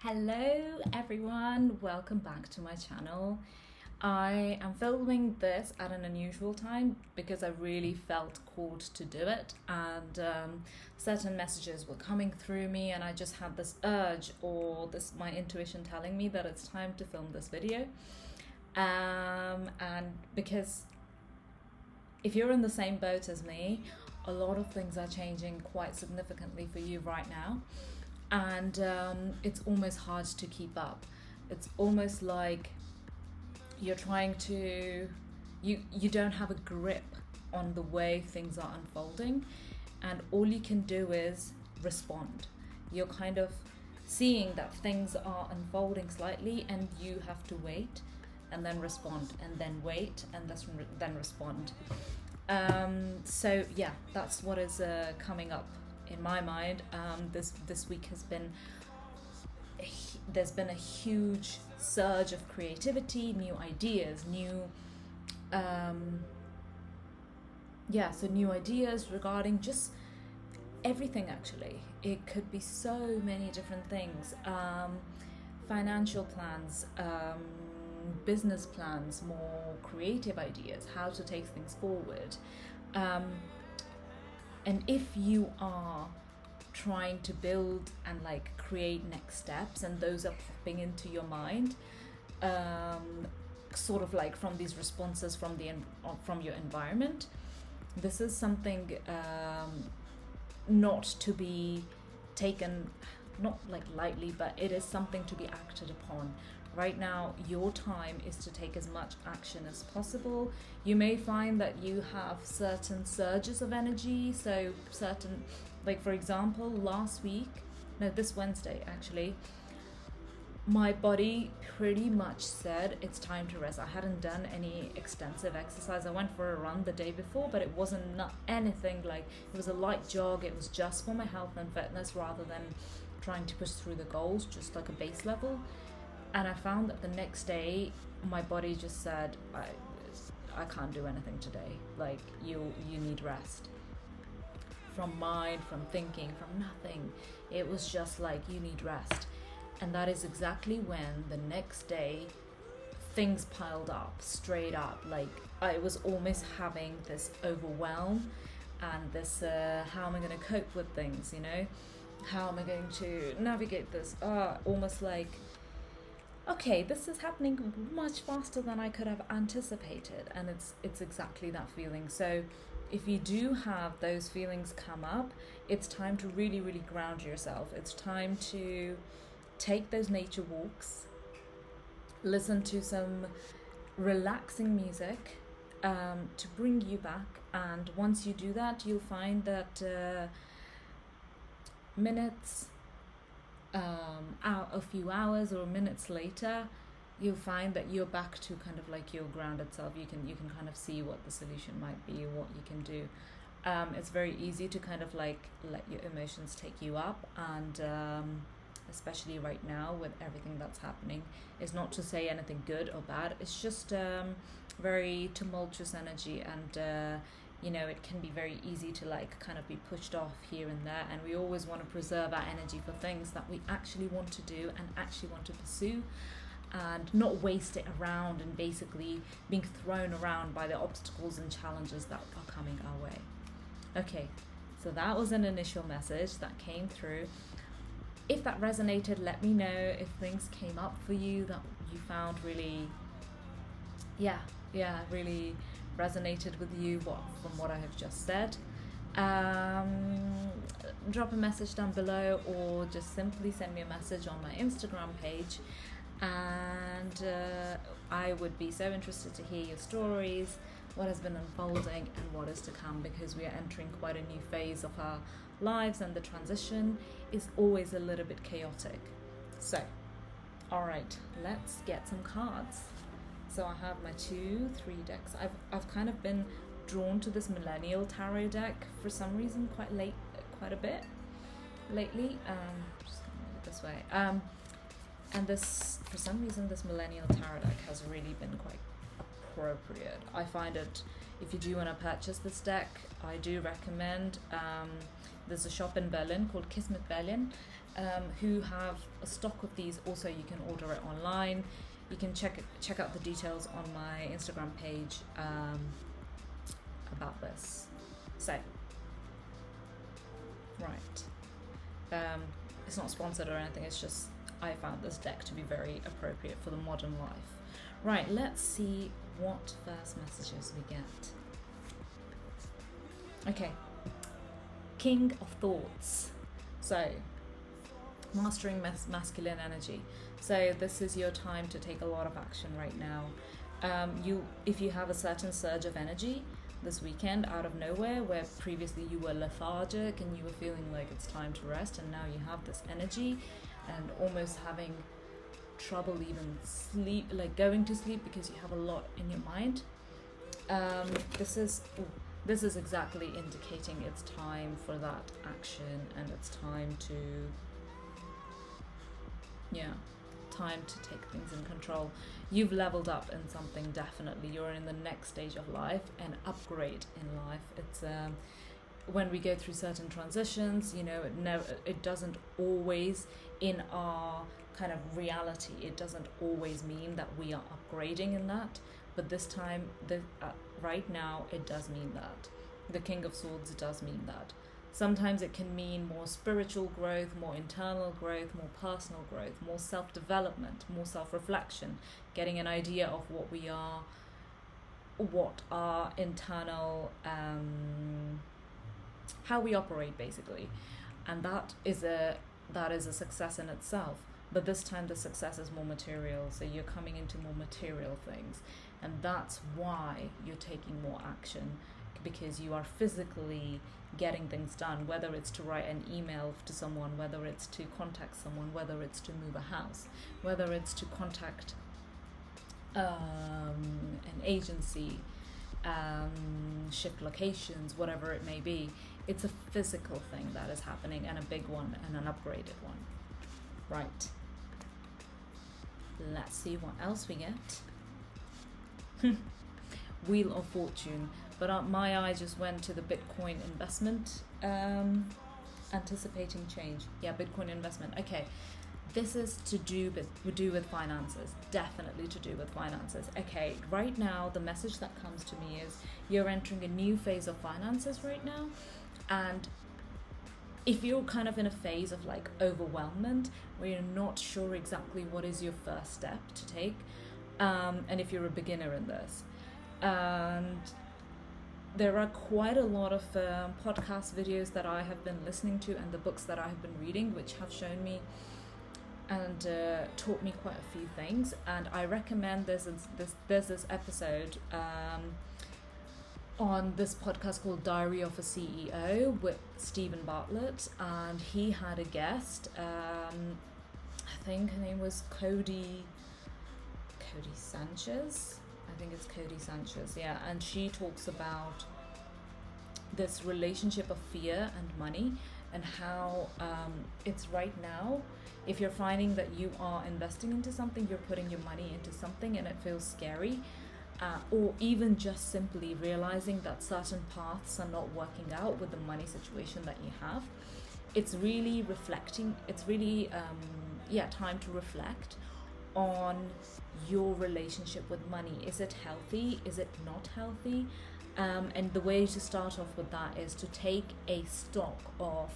Hello everyone, welcome back to my channel. I am filming this at an unusual time because I really felt called to do it, and certain messages were coming through me and I just had this urge, or this my intuition telling me that it's time to film this video. And because if you're in the same boat as me, a lot of things are changing quite significantly for you right now, and it's almost hard to keep up. It's almost like you're trying to you don't have a grip on the way things are unfolding, and all you can do is respond. You're kind of seeing that things are unfolding slightly and you have to wait and then respond, and then wait and then respond. So yeah, that's what is coming up in my mind. This week has been there's been a huge surge of creativity, new ideas, new ideas regarding just everything. Actually, it could be so many different things. Financial plans, business plans, more creative ideas, how to take things forward. And if you are trying to build and like create next steps, and those are popping into your mind, sort of like from these responses from your environment, this is something not to be taken, not like lightly, but it is something to be acted upon. Right now, your time is to take as much action as possible. You may find that you have certain surges of energy. So certain, like for example, this Wednesday actually, my body pretty much said it's time to rest. I hadn't done any extensive exercise. I went for a run the day before, but it wasn't not anything like, it was a light jog. It was just for my health and fitness rather than trying to push through the goals, just like a base level. And I found that the next day, my body just said, I can't do anything today. Like, you need rest. From mind, from thinking, from nothing. It was just like, you need rest. And that is exactly when the next day, things piled up, straight up. Like, I was almost having this overwhelm and this, how am I going to cope with things, you know? How am I going to navigate this? Almost like, okay, this is happening much faster than I could have anticipated, and it's exactly that feeling. So if you do have those feelings come up, it's time to really, really ground yourself. It's time to take those nature walks, listen to some relaxing music to bring you back. And once you do that, you'll find that a few hours or minutes later, you'll find that you're back to kind of like your grounded self. You can kind of see what the solution might be, what you can do. It's very easy to kind of like let your emotions take you up, and especially right now with everything that's happening, is not to say anything good or bad. It's just very tumultuous energy, and it can be very easy to like kind of be pushed off here and there, and we always want to preserve our energy for things that we actually want to do and actually want to pursue, and not waste it around and basically being thrown around by the obstacles and challenges that are coming our way. Okay, so that was an initial message that came through. If that resonated, let me know. If things came up for you that you found really really resonated with you from what I have just said, drop a message down below, or just simply send me a message on my Instagram page, and I would be so interested to hear your stories, what has been unfolding and what is to come, because we are entering quite a new phase of our lives, and the transition is always a little bit chaotic. So alright, let's get some cards. So I have my 2-3 decks. I've kind of been drawn to this millennial tarot deck for some reason quite a bit lately. Just gonna move it this way. And this, for some reason, this millennial tarot deck has really been quite appropriate. I find it, if you do want to purchase this deck, I do recommend. There's a shop in Berlin called Kismet Berlin, who have a stock of these. Also, you can order it online. You can check out the details on my Instagram page about this. So, right, it's not sponsored or anything. It's just I found this deck to be very appropriate for the modern life. Right, let's see what first messages we get. Okay, King of Thoughts. So, mastering masculine energy. So this is your time to take a lot of action right now. If you have a certain surge of energy this weekend out of nowhere, where previously you were lethargic and you were feeling like it's time to rest, and now you have this energy and almost having trouble even going to sleep because you have a lot in your mind. This is exactly indicating it's time for that action, and it's time to take things in control. You've leveled up in something, definitely. You're in the next stage of life, an upgrade in life. It's when we go through certain transitions, it doesn't always, in our kind of reality, it doesn't always mean that we are upgrading in that. But this time, right now, it does mean that. The King of Swords does mean that. Sometimes it can mean more spiritual growth, more internal growth, more personal growth, more self-development, more self-reflection, getting an idea of what we are, what our internal, how we operate basically. And that is a success in itself. But this time the success is more material, so you're coming into more material things. And that's why you're taking more action, because you are physically getting things done, whether it's to write an email to someone, whether it's to contact someone, whether it's to move a house, whether it's to contact an agency, shift locations, whatever it may be. It's a physical thing that is happening, and a big one, and an upgraded one. Right. Let's see what else we get. Wheel of Fortune. But my eye just went to the Bitcoin investment, anticipating change. Yeah, Bitcoin investment. Okay, this is to do with finances. Definitely to do with finances. Okay, right now the message that comes to me is you're entering a new phase of finances right now, and if you're kind of in a phase of like overwhelmment, where you're not sure exactly what is your first step to take, and if you're a beginner in this, and there are quite a lot of podcast videos that I have been listening to, and the books that I have been reading, which have shown me and taught me quite a few things. And I recommend there's this episode on this podcast called Diary of a CEO with Stephen Bartlett, and he had a guest. I think her name was Cody Sanchez. I think it's Cody Sanchez, yeah, and she talks about this relationship of fear and money, and how it's right now, if you're finding that you are investing into something, you're putting your money into something and it feels scary, or even just simply realizing that certain paths are not working out with the money situation that you have, it's really reflecting, it's really time to reflect on your relationship with money. Is it healthy? Is it not healthy? And the way to start off with that is to take a stock of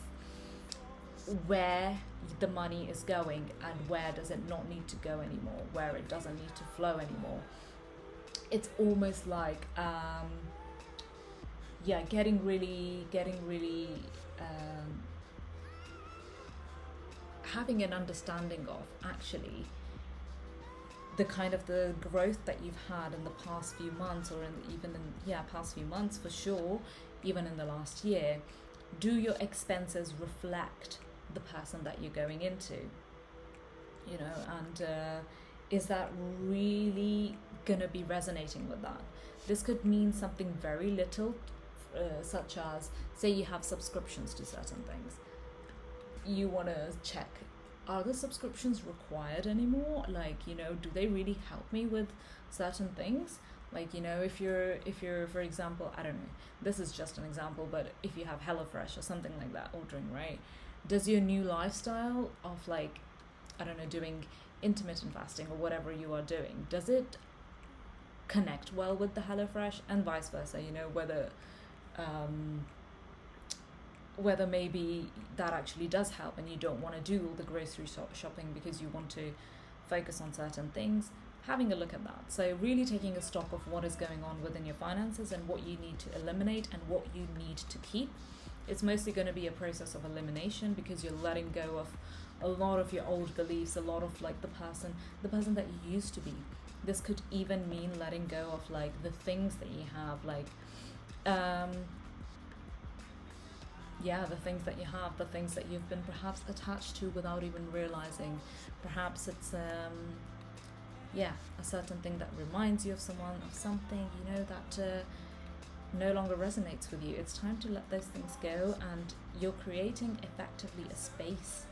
where the money is going, and where does it not need to go anymore, where it doesn't need to flow anymore. It's almost like getting really having an understanding of actually the kind of the growth that you've had in the past few months, or past few months for sure, even in the last year. Do your expenses reflect the person that you're going into? And is that really gonna be resonating with that? This could mean something very little, such as, say you have subscriptions to certain things. You want to check, are the subscriptions required anymore? Do they really help me with certain things? If you're, for example, I don't know, this is just an example, but if you have HelloFresh or something like that, ordering, right? Does your new lifestyle of like, I don't know, doing intermittent fasting or whatever you are doing, does it connect well with the HelloFresh, and vice versa? You know, whether maybe that actually does help and you don't want to do all the grocery shopping because you want to focus on certain things. Having a look at that. So really taking a stock of what is going on within your finances and what you need to eliminate and what you need to keep. It's mostly going to be a process of elimination because you're letting go of a lot of your old beliefs, a lot of like the person that you used to be. This could even mean letting go of like the things that you have, like the things that you have, the things that you've been perhaps attached to without even realizing. Perhaps it's a certain thing that reminds you of someone, of something, you know, that no longer resonates with you. It's time to let those things go, and you're creating effectively a space,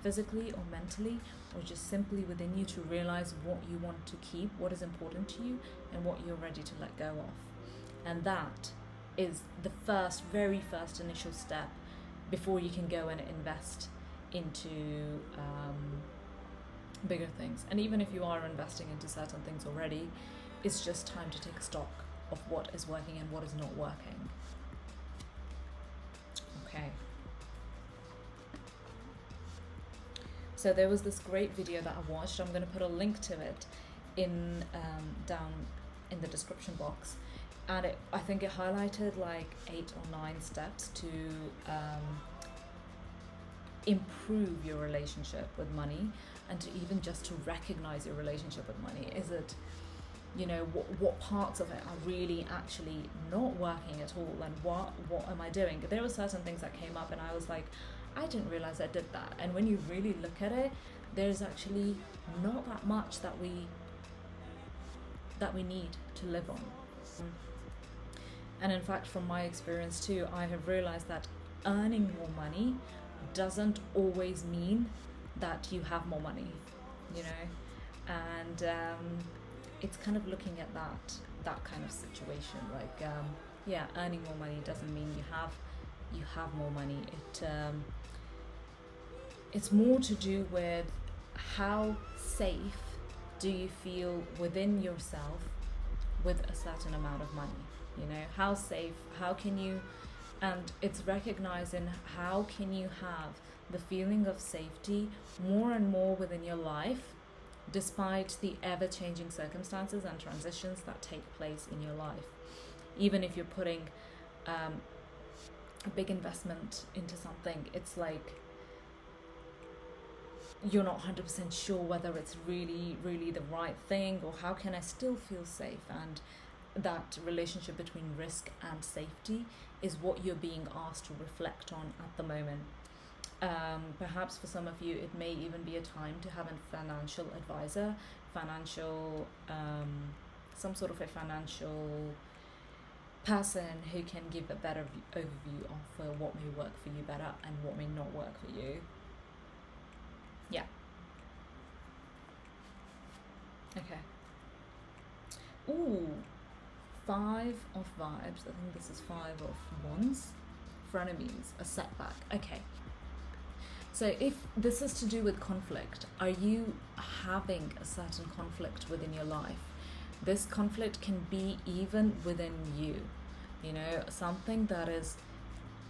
physically or mentally, or just simply within you, to realize what you want to keep, what is important to you, and what you're ready to let go of. And that is the very first initial step before you can go and invest into bigger things. And even if you are investing into certain things already, it's just time to take stock of what is working and what is not working. Okay. So there was this great video that I watched. I'm going to put a link to it in down in the description box. And I think it highlighted like 8 or 9 steps to improve your relationship with money, and to even just to recognize your relationship with money. Is it, you know, what parts of it are really actually not working at all, and what am I doing? There were certain things that came up and I was like, I didn't realize I did that. And when you really look at it, there's actually not that much that we need to live on. And in fact, from my experience too, I have realized that earning more money doesn't always mean that you have more money, you know. And it's kind of looking at that kind of situation, like earning more money doesn't mean you have more money. It's more to do with how safe do you feel within yourself with a certain amount of money. You know, how safe, how can you, and it's recognizing how can you have the feeling of safety more and more within your life, despite the ever-changing circumstances and transitions that take place in your life. Even if you're putting a big investment into something, it's like you're not 100% sure whether it's really, really the right thing, or how can I still feel safe. And that relationship between risk and safety is what you're being asked to reflect on at the moment. Perhaps for some of you, it may even be a time to have a financial advisor, some sort of a financial person who can give a better overview of what may work for you better and what may not work for you. Yeah. Okay. Ooh. 5 of vibes. I think this is 5 of wands. Frenemies, a setback. Okay. So if this is to do with conflict, are you having a certain conflict within your life? This conflict can be even within you, you know, something that is,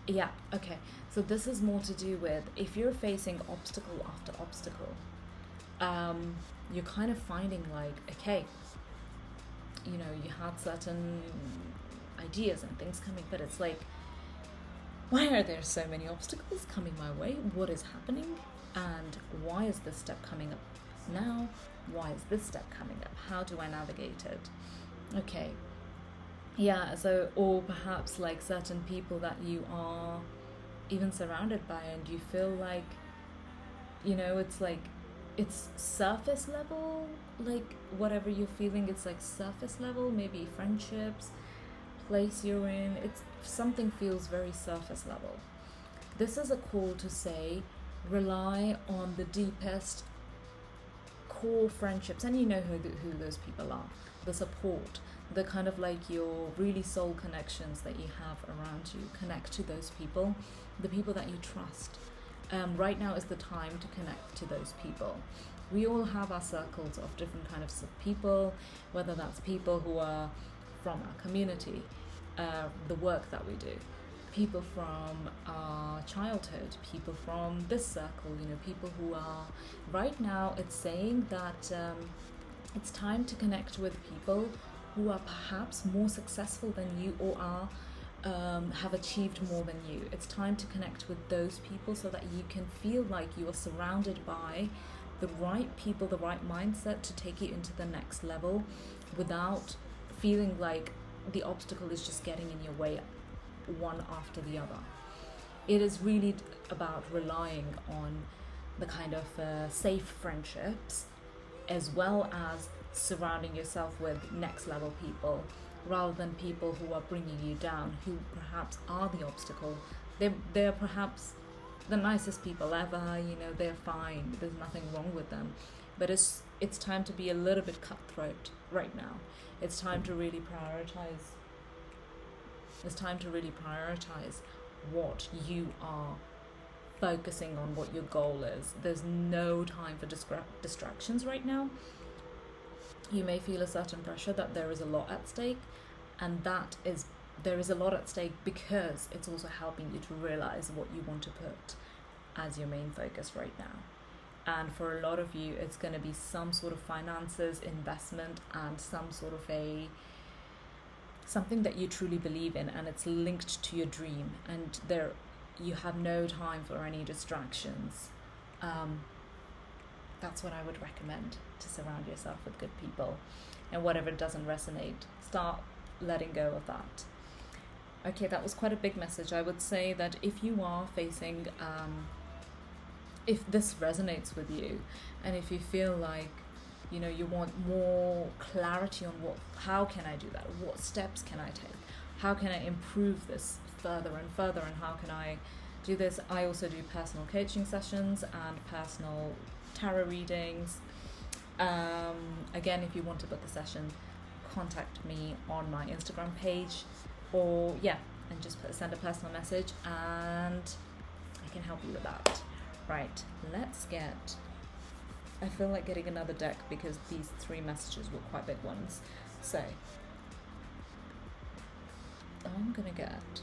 okay. So this is more to do with if you're facing obstacle after obstacle, you're kind of finding like, okay, you know, you had certain ideas and things coming, but it's like, why are there so many obstacles coming my way? What is happening? And why is this step coming up now? Why is this step coming up? How do I navigate it? Okay. Yeah, so, or perhaps like certain people that you are even surrounded by, and you feel like, you know, it's like, it's surface level, like whatever you're feeling, it's like surface level, maybe friendships, place you're in, it's something feels very surface level. This is a call to say, rely on the deepest core friendships, and you know who those people are, the support, the kind of like your really soul connections that you have around you. Connect to those people, the people that you trust. right now is the time to connect to those people. We all have our circles of different kinds of people, whether that's people who are from our community, the work that we do, people from our childhood, people from this circle, people who are, right now it's saying that it's time to connect with people who are perhaps more successful than you, or are have achieved more than you. It's time to connect with those people so that you can feel like you are surrounded by the right people, the right mindset to take you into the next level without feeling like the obstacle is just getting in your way one after the other. It is really about relying on the kind of safe friendships, as well as surrounding yourself with next level people, rather than people who are bringing you down, who perhaps are the obstacle. They're perhaps the nicest people ever, they're fine, there's nothing wrong with them, but it's time to be a little bit cutthroat right now. It's time to really prioritize what you are focusing on, what your goal is. There's no time for distractions right now. You may feel a certain pressure that there is a lot at stake, and there is a lot at stake because it's also helping you to realize what you want to put as your main focus right now. And for a lot of you, it's going to be some sort of finances, investment, and some sort of something that you truly believe in, and it's linked to your dream, and you have no time for any distractions. That's what I would recommend, to surround yourself with good people, and whatever doesn't resonate, start letting go of that. Okay, that was quite a big message. I would say that if you are facing, if this resonates with you, and if you feel like, you want more clarity on how can I do that? What steps can I take? How can I improve this further and further? And how can I do this? I also do personal coaching sessions and personal tarot readings. Again, if you want to book a session, contact me on my Instagram page, or and just send a personal message, and I can help you with that. Right, I feel like getting another deck because these 3 messages were quite big ones. So I'm gonna get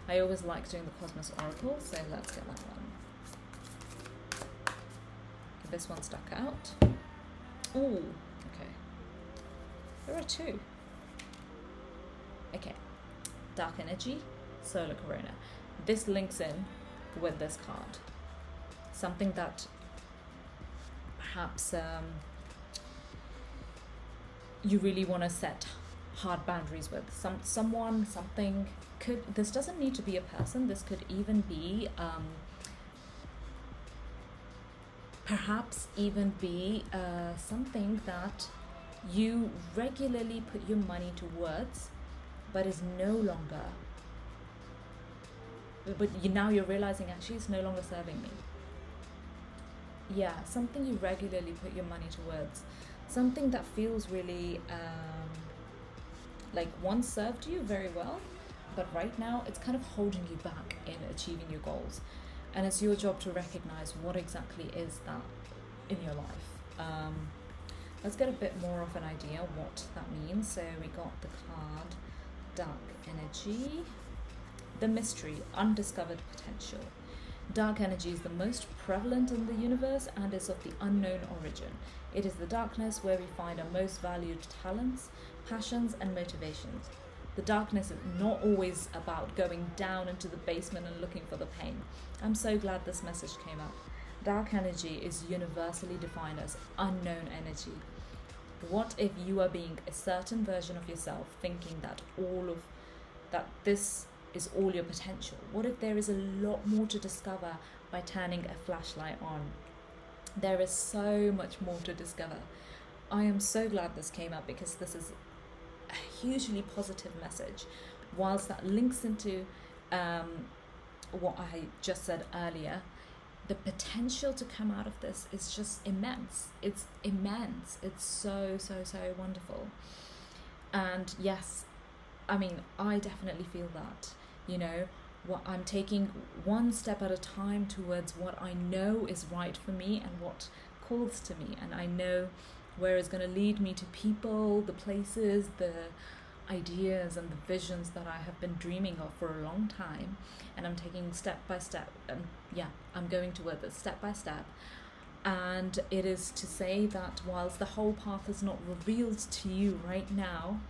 I always like doing the Cosmos Oracle, so let's get that one. Okay, this one stuck out. Oh, okay. There are 2. Okay. Dark Energy, Solar Corona. This links in with this card. Something that perhaps you really want to set hard boundaries with. Someone, something. This doesn't need to be a person. This could even be perhaps even be something that you regularly put your money towards, but is no longer, now you're realizing actually it's no longer serving me. Something you regularly put your money towards, something that feels really like once served you very well, but right now it's kind of holding you back in achieving your goals. And it's your job to recognize what exactly is that in your life. Let's get a bit more of an idea what that means. So we got the card Dark Energy, the mystery, undiscovered potential. Dark energy is the most prevalent in the universe and is of the unknown origin. It is the darkness where we find our most valued talents, passions, and motivations. The darkness is not always about going down into the basement and looking for the pain. I'm so glad this message came up. Dark energy is universally defined as unknown energy. What if you are being a certain version of yourself, thinking that this is all your potential? What if there is a lot more to discover by turning a flashlight on? There is so much more to discover. I am so glad this came up because this is a hugely positive message. Whilst that links into what I just said earlier, the potential to come out of this is just immense. It's immense. It's so, so, so wonderful. And yes, I mean, I definitely feel that, what I'm taking one step at a time towards what I know is right for me and what calls to me, and I know where it's going to lead me to people, the places, the ideas and the visions that I have been dreaming of for a long time, and I'm taking step by step, and I'm going towards it step by step. And it is to say that whilst the whole path is not revealed to you right now,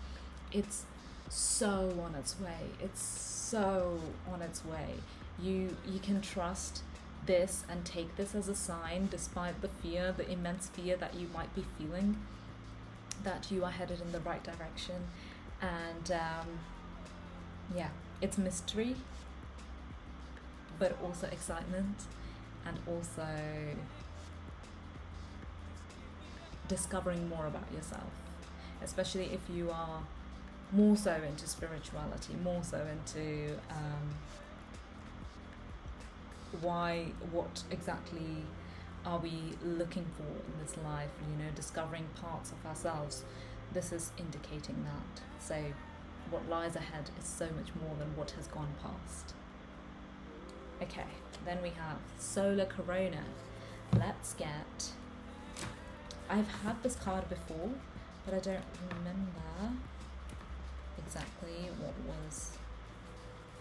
it's so on its way. It's so on its way. You can trust this and take this as a sign, despite the fear, the immense fear that you might be feeling, that you are headed in the right direction. And it's mystery, but also excitement, and also discovering more about yourself, especially if you are more so into spirituality, more so into what exactly are we looking for in this life, discovering parts of ourselves. This is indicating that. So what lies ahead is so much more than what has gone past. Okay, then we have Solar Corona. I've had this card before, but I don't remember exactly what was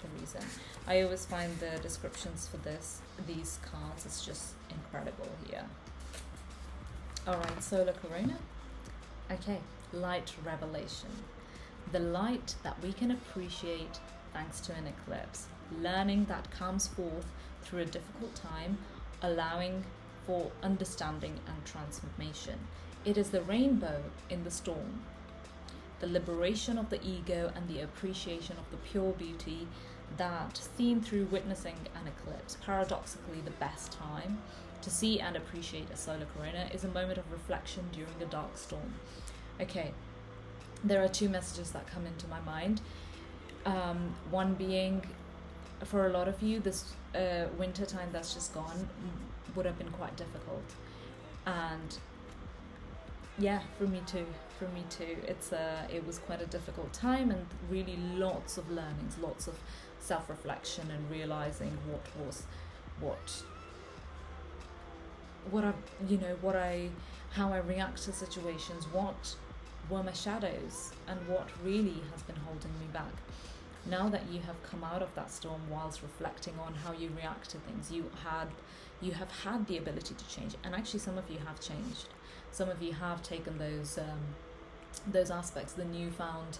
the reason. I always find the descriptions for these cards is just incredible here. Alright, Solar Corona. Okay, light revelation. The light that we can appreciate thanks to an eclipse. Learning that comes forth through a difficult time, allowing for understanding and transformation. It is the rainbow in the storm. The liberation of the ego and the appreciation of the pure beauty that seen through witnessing an eclipse. Paradoxically, the best time to see and appreciate a solar corona is a moment of reflection during a dark storm. Okay, there are two messages that come into my mind. One being, for a lot of you, this winter time that's just gone would have been quite difficult, and for me too. It was quite a difficult time, and really lots of learnings, lots of self-reflection, and realizing how I react to situations, what were my shadows, and what really has been holding me back. Now that you have come out of that storm, whilst reflecting on how you react to things, you have had the ability to change, and actually some of you have changed. Some of you have taken those aspects, the newfound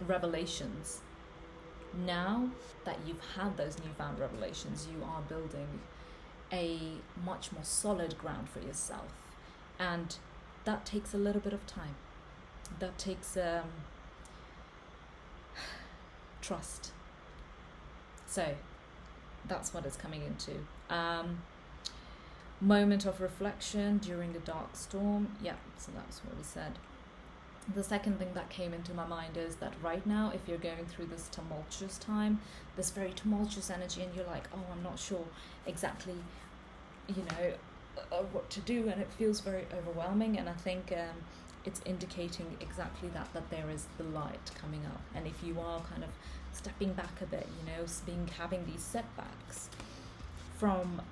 revelations. Now that you've had those newfound revelations, you are building a much more solid ground for yourself, and that takes a little bit of time. That takes trust. So that's what it's coming into. Moment of reflection during a dark storm. So that's what we said. The second thing that came into my mind is that right now, if you're going through this tumultuous time, this very tumultuous energy, and you're like, I'm not sure exactly, what to do, and it feels very overwhelming, and I think it's indicating exactly that there is the light coming up. And if you are kind of stepping back a bit, having these setbacks from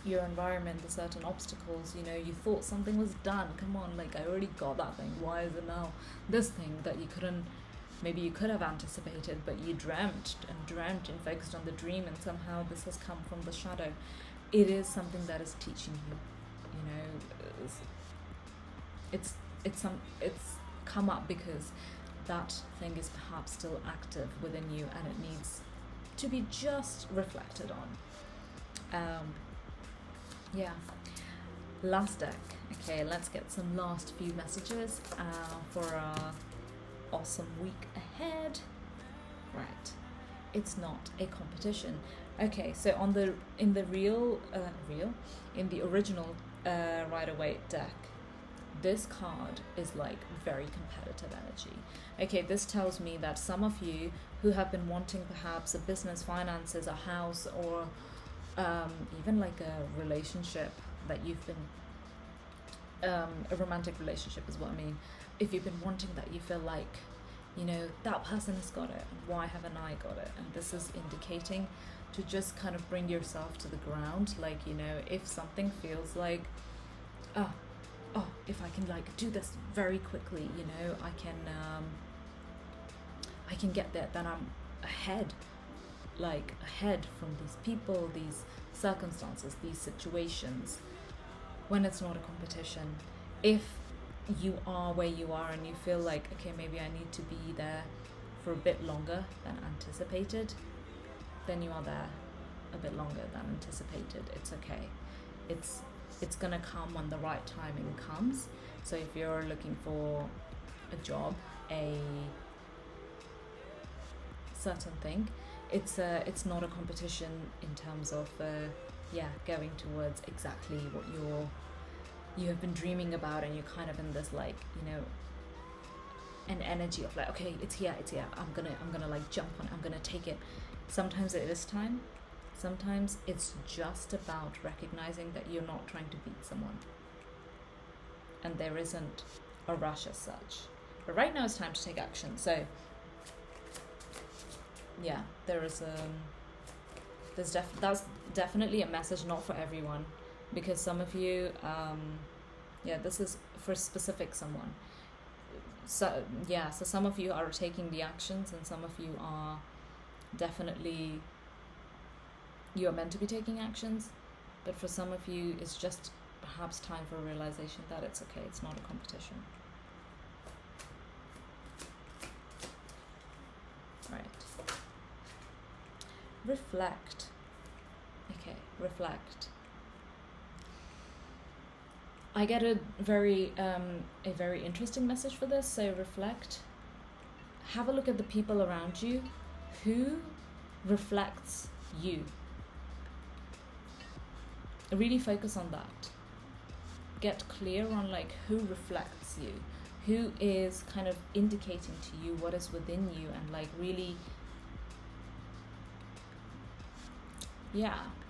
your environment, the certain obstacles, you thought something was done, come on, I already got that thing, why is it now this thing that maybe you could have anticipated, but you dreamt and focused on the dream, and somehow this has come from the shadow. It is something that is teaching you, it's come up because that thing is perhaps still active within you, and it needs to be just reflected on. Last deck. Okay, let's get some last few messages for our awesome week ahead. Right, it's not a competition. Okay, so in the original Rider-Waite deck, this card is very competitive energy. Okay, this tells me that some of you who have been wanting perhaps a business, finances, a house, or even a relationship that you've been, a romantic relationship is what I mean. If you've been wanting that, you feel like you know, that person has got it, why haven't I got it? And this is indicating to just kind of bring yourself to the ground. Like, you know, if something feels like, oh, if I can like do this very quickly, you know, I can get there, then I'm ahead from these people, these circumstances, these situations, when it's not a competition. If you are where you are and you feel like, okay, maybe I need to be there for a bit longer than anticipated, then you are there a bit longer than anticipated. It's okay. It's gonna come when the right timing comes. So if you're looking for a job, a certain thing, it's not a competition in terms of going towards exactly what you have been dreaming about, and you're kind of in this like, you know, an energy of like, okay, it's here, I'm gonna like jump on it, I'm gonna take it. Sometimes it is time, sometimes it's just about recognizing that you're not trying to beat someone, and there isn't a rush as such. But right now it's time to take action. So yeah, that's definitely a message, not for everyone, because some of you, this is for specific someone. So some of you are taking the actions, and some of you are definitely, you are meant to be taking actions, but for some of you it's just perhaps time for a realization that it's okay, it's not a competition. Right. Reflect. Okay, reflect. I get a very interesting message for this. So reflect. Have a look at the people around you. Who reflects you? Really focus on that. Get clear on like who reflects you, who is kind of indicating to you what is within you, and like really,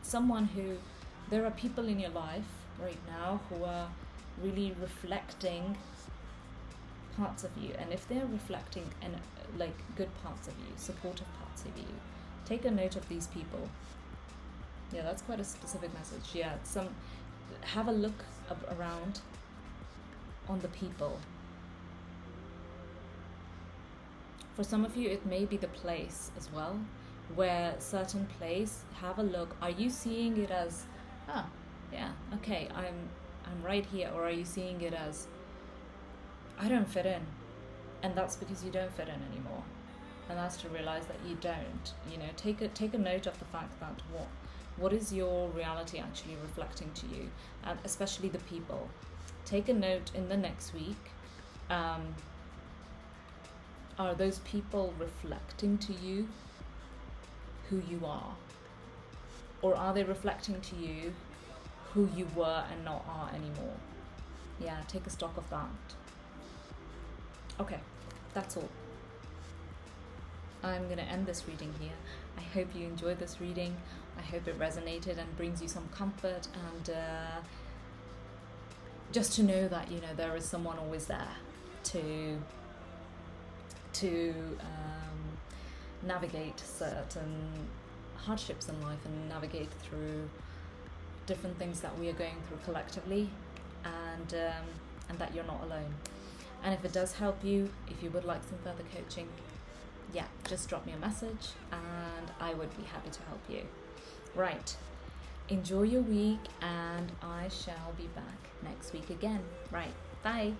someone who, there are people in your life right now who are really reflecting parts of you, and if they're reflecting and like good parts of you, supportive parts of you, take a note of these people. Yeah, that's quite a specific message. Have a look around on the people. For some of you, it may be the place as well, where certain place, have a look. Are you seeing it as, okay, I'm right here, or are you seeing it as, I don't fit in, and that's because you don't fit in anymore, and that's to realize that you don't. You know, take a note of the fact that what is your reality actually reflecting to you, and especially the people. Take a note in the next week. Are those people reflecting to you who you are? Or are they reflecting to you who you were and not are anymore? Yeah, take a stock of that. Okay, that's all. I'm going to end this reading here. I hope you enjoyed this reading. I hope it resonated and brings you some comfort, and just to know that, you know, there is someone always there to navigate certain hardships in life and navigate through different things that we are going through collectively, and that you're not alone. And if it does help you, if you would like some further coaching, just drop me a message and I would be happy to help you. Right, enjoy your week, and I shall be back next week again. Right, bye.